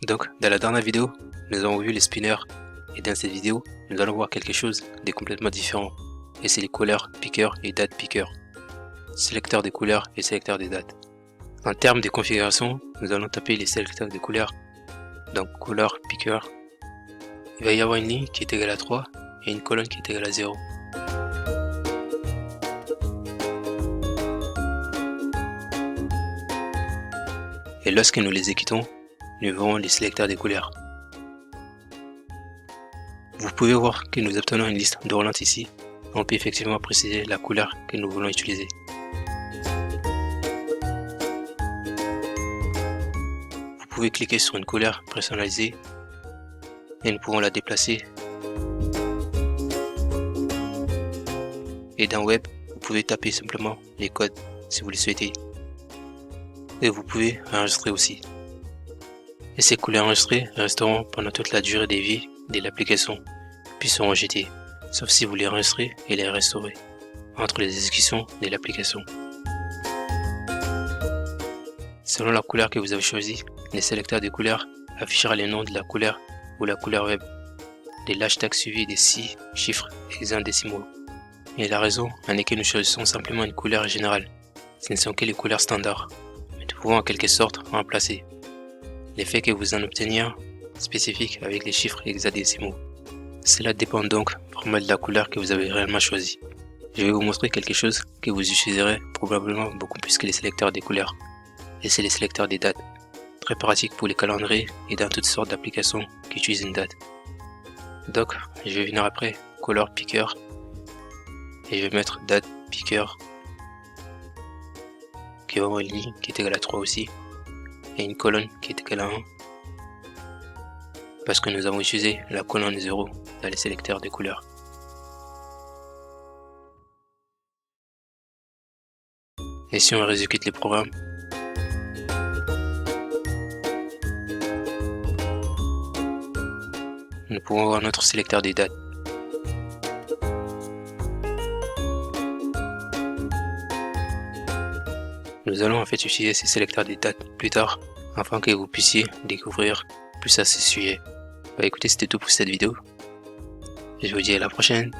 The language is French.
Donc, dans la dernière vidéo, nous avons vu les spinners, et dans cette vidéo, nous allons voir quelque chose de complètement différent, et c'est les couleurs picker et date picker, sélecteur des couleurs et sélecteur des dates. En termes de configuration, nous allons taper les sélecteurs de couleurs, donc couleur picker. Il va y avoir une ligne qui est égale à 3 et une colonne qui est égale à 0. Et lorsque nous les exécutons, nous verrons les sélecteurs des couleurs. Vous pouvez voir que nous obtenons une liste déroulante ici. On peut effectivement préciser la couleur que nous voulons utiliser. Vous pouvez cliquer sur une couleur personnalisée et nous pouvons la déplacer. Et dans Web, vous pouvez taper simplement les codes si vous le souhaitez. Et vous pouvez enregistrer aussi. Et ces couleurs enregistrées resteront pendant toute la durée de vie de l'application, puis seront jetées, sauf si vous les enregistrez et les restaurez entre les exécutions de l'application. Selon la couleur que vous avez choisie, le sélecteur de couleurs affichera le nom de la couleur ou la couleur web, de l'hashtag suivi de 6 chiffres hexadécimaux. Et la raison en est que nous choisissons simplement une couleur générale. Ce ne sont que les couleurs standards, mais nous pouvons en quelque sorte remplacer l'effet que vous en obteniez spécifique avec les chiffres hexadécimaux. Cela dépend donc vraiment de la couleur que vous avez réellement choisie. Je vais vous montrer quelque chose que vous utiliserez probablement beaucoup plus que les sélecteurs des couleurs. Et c'est les sélecteurs des dates, très pratique pour les calendriers et dans toutes sortes d'applications qui utilisent une date. Donc, je vais venir après Color Picker et je vais mettre Date Picker qui va avoir une ligne qui est égale à 3 aussi et une colonne qui est égale à 1 parce que nous avons utilisé la colonne 0 dans les sélecteurs de couleurs. Et si on exécute les programmes, nous pouvons voir notre sélecteur des dates. Nous allons en fait utiliser ces sélecteurs des dates plus tard afin que vous puissiez découvrir plus à ce sujet. Écoutez, c'était tout pour cette vidéo. Je vous dis à la prochaine.